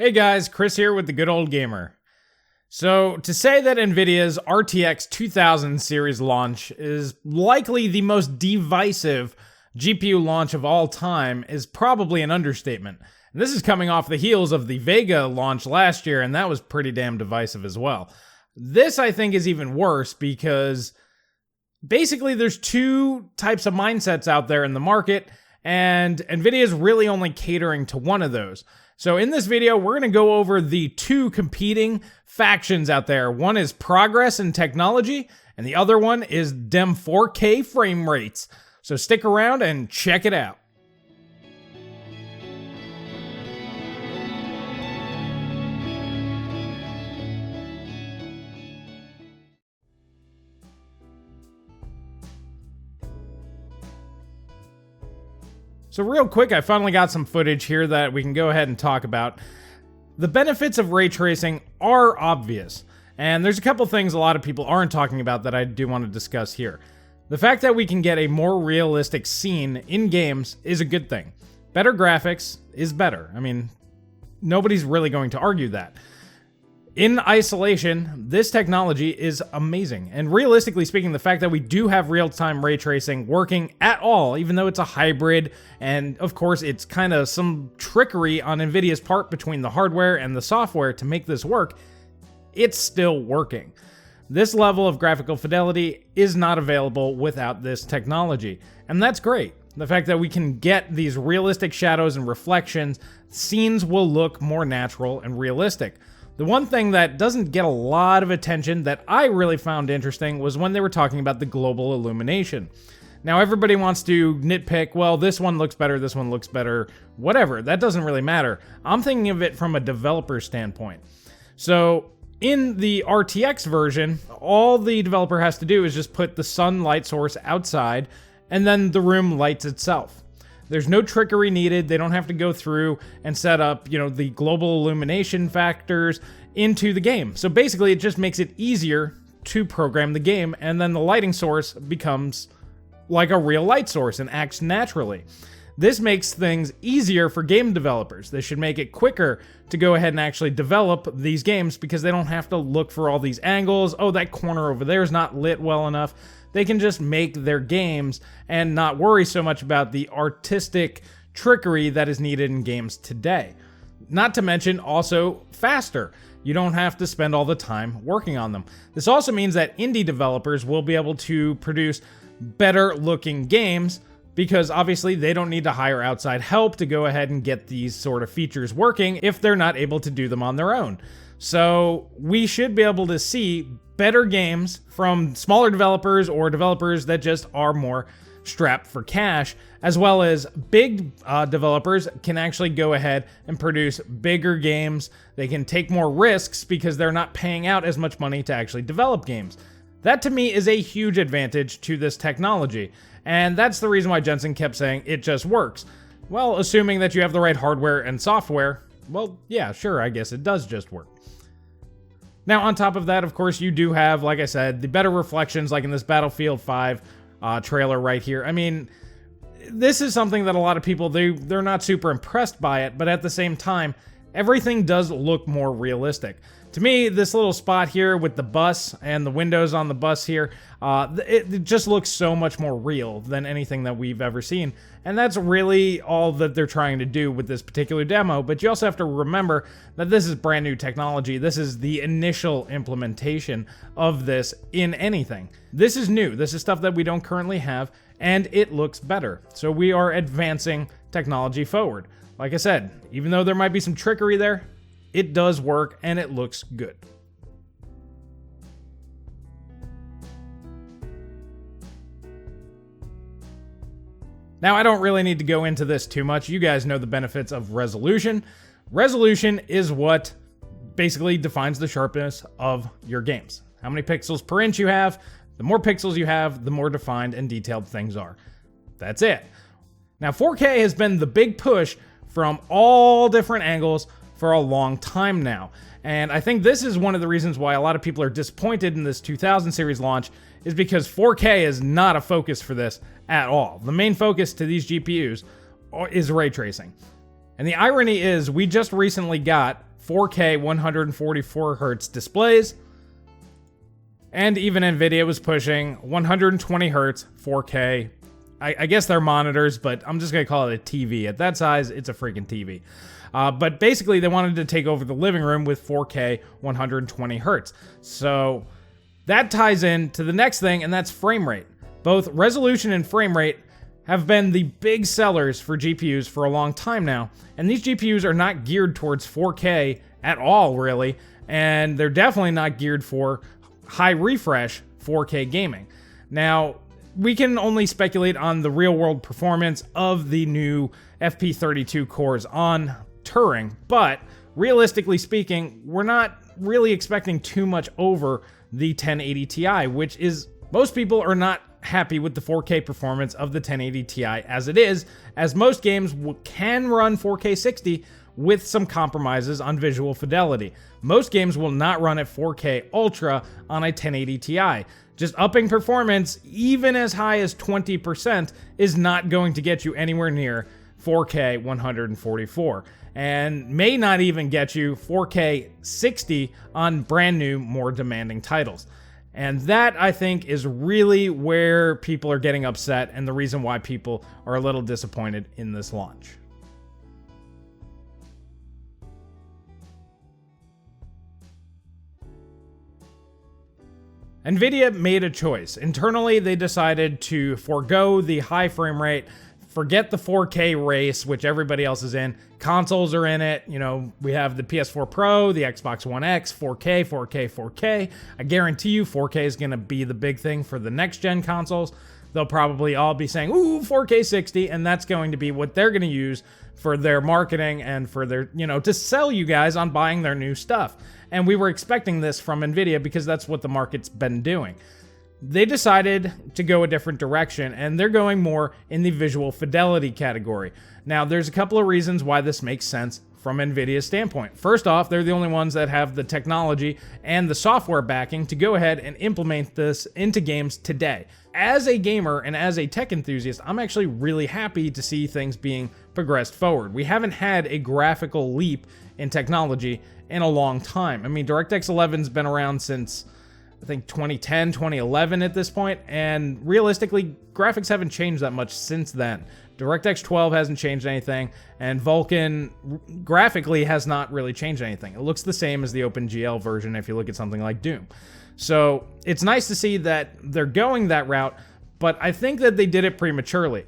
Hey guys, Chris here with the Good Old Gamer. So, to say that Nvidia's RTX 2000 series launch is likely the most divisive GPU launch of all time is probably an understatement. And this is coming off the heels of the Vega launch last year, and that was pretty damn divisive as well. This, I think, is even worse because basically there's two types of mindsets out there in the market, and Nvidia is really only catering to one of those. So in this video, we're going to go over the two competing factions out there. One is progress and technology, and the other one is dem 4K frame rates. So stick around and check it out. So real quick, I finally got some footage here that we can go ahead and talk about. The benefits of ray tracing are obvious, and there's a couple things a lot of people aren't talking about that I do want to discuss here. The fact that we can get a more realistic scene in games is a good thing. Better graphics is better. I mean, nobody's really going to argue that. In isolation, this technology is amazing. And realistically speaking, the fact that we do have real-time ray tracing working at all, even though it's a hybrid, and of course it's kind of some trickery on Nvidia's part between the hardware and the software to make this work, it's still working. This level of graphical fidelity is not available without this technology, and that's great. The fact that we can get these realistic shadows and reflections, scenes will look more natural and realistic. The one thing that doesn't get a lot of attention that I really found interesting was when they were talking about the global illumination. Now everybody wants to nitpick, well, this one looks better, whatever. That doesn't really matter. I'm thinking of it from a developer standpoint. So in the RTX version, all the developer has to do is just put the sun light source outside, and then the room lights itself. There's no trickery needed. They don't have to go through and set up, the global illumination factors into the game. So basically, it just makes it easier to program the game, and then the lighting source becomes like a real light source and acts naturally. This makes things easier for game developers. This should make it quicker to go ahead and actually develop these games because they don't have to look for all these angles. Oh, that corner over there is not lit well enough. They can just make their games and not worry so much about the artistic trickery that is needed in games today. Not to mention also faster. You don't have to spend all the time working on them. This also means that indie developers will be able to produce better looking games because obviously they don't need to hire outside help to go ahead and get these sort of features working if they're not able to do them on their own. So we should be able to see better games from smaller developers or developers that just are more strapped for cash, as well as big developers can actually go ahead and produce bigger games. They can take more risks because they're not paying out as much money to actually develop games. That to me is a huge advantage to this technology, and that's the reason why Jensen kept saying it just works. Well, assuming that you have the right hardware and software, well, yeah, sure, I guess it does just work. Now, on top of that, of course, you do have, like I said, the better reflections, like in this Battlefield 5 trailer right here. I mean, this is something that a lot of people, they're not super impressed by it, but at the same time, everything does look more realistic. To me, this little spot here with the bus and the windows on the bus here, it just looks so much more real than anything that we've ever seen. And that's really all that they're trying to do with this particular demo. But you also have to remember that this is brand new technology. This is the initial implementation of this in anything. This is new. This is stuff that we don't currently have, and it looks better. So we are advancing technology forward. Like I said, even though there might be some trickery there, it does work and it looks good. Now, I don't really need to go into this too much. You guys know the benefits of resolution. Resolution is what basically defines the sharpness of your games. How many pixels per inch you have. The more pixels you have, the more defined and detailed things are. That's it. Now, 4K has been the big push from all different angles for a long time now. And I think this is one of the reasons why a lot of people are disappointed in this 2000 series launch, is because 4K is not a focus for this at all. The main focus to these GPUs is ray tracing. And the irony is we just recently got 4K 144 Hz displays, and even Nvidia was pushing 120 Hz 4K. I guess they're monitors, but I'm just going to call it a TV. At that size, it's a freaking TV. But basically, they wanted to take over the living room with 4K 120 Hz. So that ties in to the next thing, and that's frame rate. Both resolution and frame rate have been the big sellers for GPUs for a long time now. And these GPUs are not geared towards 4K at all, really. And they're definitely not geared for high refresh 4K gaming. Now, we can only speculate on the real-world performance of the new FP32 cores on Turing, but realistically speaking, we're not really expecting too much over the 1080 Ti, which is, most people are not happy with the 4K performance of the 1080 Ti as it is, as most games can run 4K 60 with some compromises on visual fidelity. Most games will not run at 4K Ultra on a 1080 Ti. Just upping performance, even as high as 20%, is not going to get you anywhere near 4K 144, and may not even get you 4K 60 on brand new, more demanding titles. And that, I think, is really where people are getting upset and the reason why people are a little disappointed in this launch. Nvidia made a choice. Internally, they decided to forego the high frame rate, forget the 4K race, which everybody else is in. Consoles are in it. You know, we have the PS4 Pro, the Xbox One X, 4K, 4K, 4K. I guarantee you 4K is going to be the big thing for the next-gen consoles. They'll probably all be saying, ooh, 4K 60, and that's going to be what they're going to use for their marketing and for their, to sell you guys on buying their new stuff. And we were expecting this from Nvidia because that's what the market's been doing. They decided to go a different direction, and they're going more in the visual fidelity category. Now, there's a couple of reasons why this makes sense from Nvidia's standpoint. First off, they're the only ones that have the technology and the software backing to go ahead and implement this into games today. As a gamer and as a tech enthusiast, I'm actually really happy to see things being progressed forward. We haven't had a graphical leap in technology in a long time. I mean, DirectX 11's been around since, I think, 2010, 2011 at this point, and realistically, graphics haven't changed that much since then. DirectX 12 hasn't changed anything, and Vulkan graphically has not really changed anything. It looks the same as the OpenGL version if you look at something like Doom. So it's nice to see that they're going that route, but I think that they did it prematurely.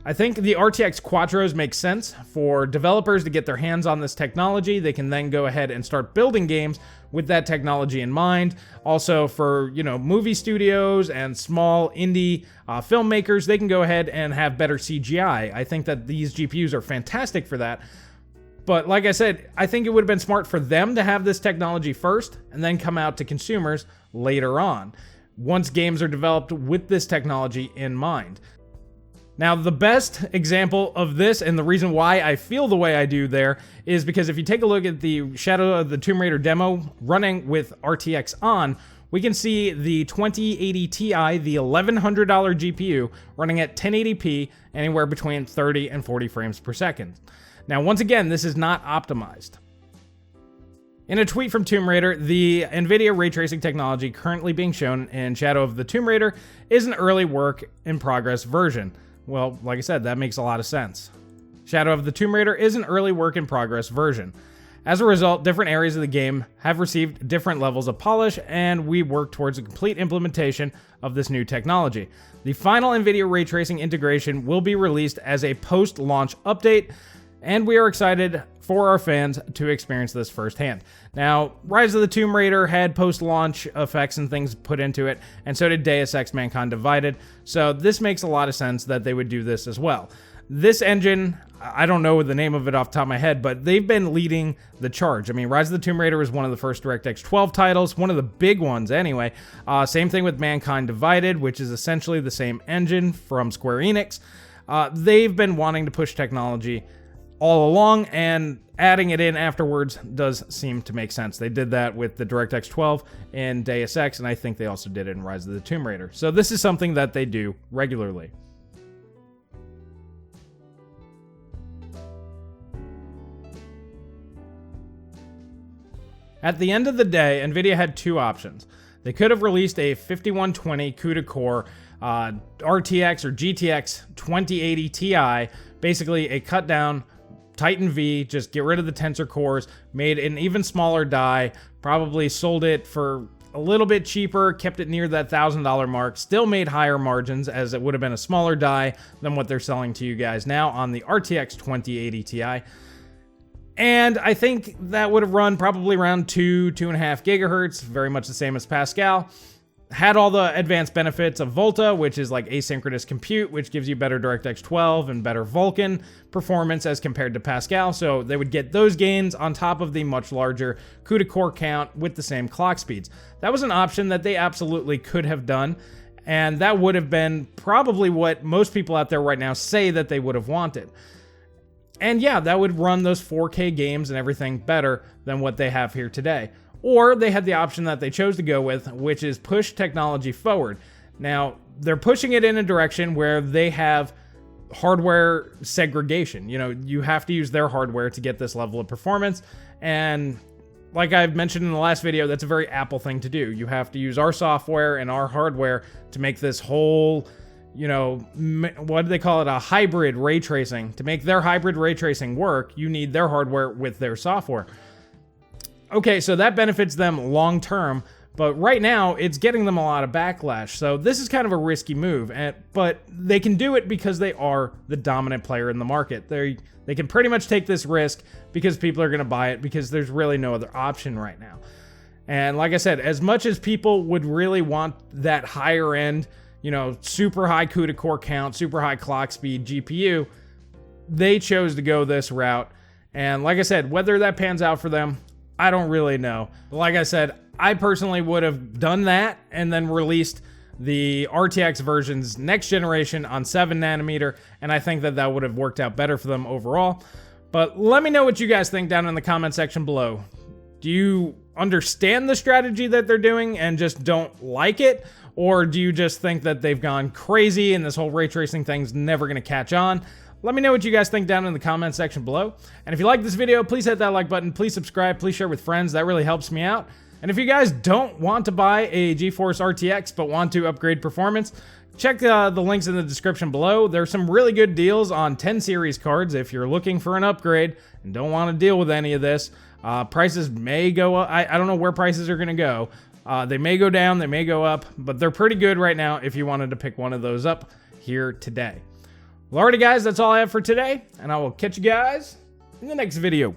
I think the RTX Quattros make sense for developers to get their hands on this technology. They can then go ahead and start building games with that technology in mind. Also for, movie studios and small indie filmmakers, they can go ahead and have better CGI. I think that these GPUs are fantastic for that. But like I said, I think it would have been smart for them to have this technology first and then come out to consumers later on, once games are developed with this technology in mind. Now, the best example of this, and the reason why I feel the way I do there, is because if you take a look at the Shadow of the Tomb Raider demo running with RTX on, we can see the 2080 Ti, the $1,100 GPU, running at 1080p, anywhere between 30 and 40 frames per second. Now, once again, this is not optimized. In a tweet from Tomb Raider, the Nvidia ray tracing technology currently being shown in Shadow of the Tomb Raider is an early work in progress version. Well, like I said, that makes a lot of sense. Shadow of the Tomb Raider is an early work in progress version. As a result, different areas of the game have received different levels of polish, and we work towards a complete implementation of this new technology. The final Nvidia ray tracing integration will be released as a post-launch update, and we are excited for our fans to experience this firsthand. Now, Rise of the Tomb Raider had post-launch effects and things put into it, and so did Deus Ex Mankind Divided, so this makes a lot of sense that they would do this as well. This engine, I don't know the name of it off the top of my head, but they've been leading the charge. I mean, Rise of the Tomb Raider was one of the first DirectX 12 titles, one of the big ones anyway. Same thing with Mankind Divided, which is essentially the same engine from Square Enix. They've been wanting to push technology all along, and adding it in afterwards does seem to make sense. They did that with the DirectX 12 in Deus Ex, and I think they also did it in Rise of the Tomb Raider. So this is something that they do regularly. At the end of the day, Nvidia had two options. They could have released a 5120 CUDA-Core RTX or GTX 2080 Ti, basically a cut down Titan V, just get rid of the tensor cores, made an even smaller die, probably sold it for a little bit cheaper, kept it near that $1,000 mark, still made higher margins as it would have been a smaller die than what they're selling to you guys now on the RTX 2080 Ti. And I think that would have run probably around 2.5 gigahertz, very much the same as Pascal. Had all the advanced benefits of Volta, which is like asynchronous compute, which gives you better DirectX 12 and better Vulkan performance as compared to Pascal. So they would get those gains on top of the much larger CUDA core count with the same clock speeds. That was an option that they absolutely could have done. And that would have been probably what most people out there right now say that they would have wanted. And yeah, that would run those 4K games and everything better than what they have here today. Or they had the option that they chose to go with, which is push technology forward. Now, they're pushing it in a direction where they have hardware segregation. You know, you have to use their hardware to get this level of performance. And like I've mentioned in the last video, that's a very Apple thing to do. You have to use our software and our hardware to make this whole, you know, what do they call it? A hybrid ray tracing. To make their hybrid ray tracing work, you need their hardware with their software. Okay, so that benefits them long term, but right now it's getting them a lot of backlash. So this is kind of a risky move, but they can do it because they are the dominant player in the market. They can pretty much take this risk because people are going to buy it because there's really no other option right now. And like I said, as much as people would really want that higher end, you know, super high CUDA core count, super high clock speed GPU, they chose to go this route. And like I said, whether that pans out for them, I don't really know. But like I said, I personally would have done that and then released the RTX versions next generation on 7 nanometer, and I think that that would have worked out better for them overall. But let me know what you guys think down in the comment section below. Do you understand the strategy that they're doing and just don't like it? Or do you just think that they've gone crazy and this whole ray tracing thing's never going to catch on? Let me know what you guys think down in the comment section below. And if you like this video, please hit that like button, please subscribe, please share with friends. That really helps me out. And if you guys don't want to buy a Geforce RTX but want to upgrade performance, check the links in the description below. There's some really good deals on 10 series cards if you're looking for an upgrade and don't want to deal with any of this. Prices may go up. I don't know where prices are going to go. They may go down, they may go up, but they're pretty good right now if you wanted to pick one of those up here today. Well, alrighty guys, that's all I have for today, and I will catch you guys in the next video.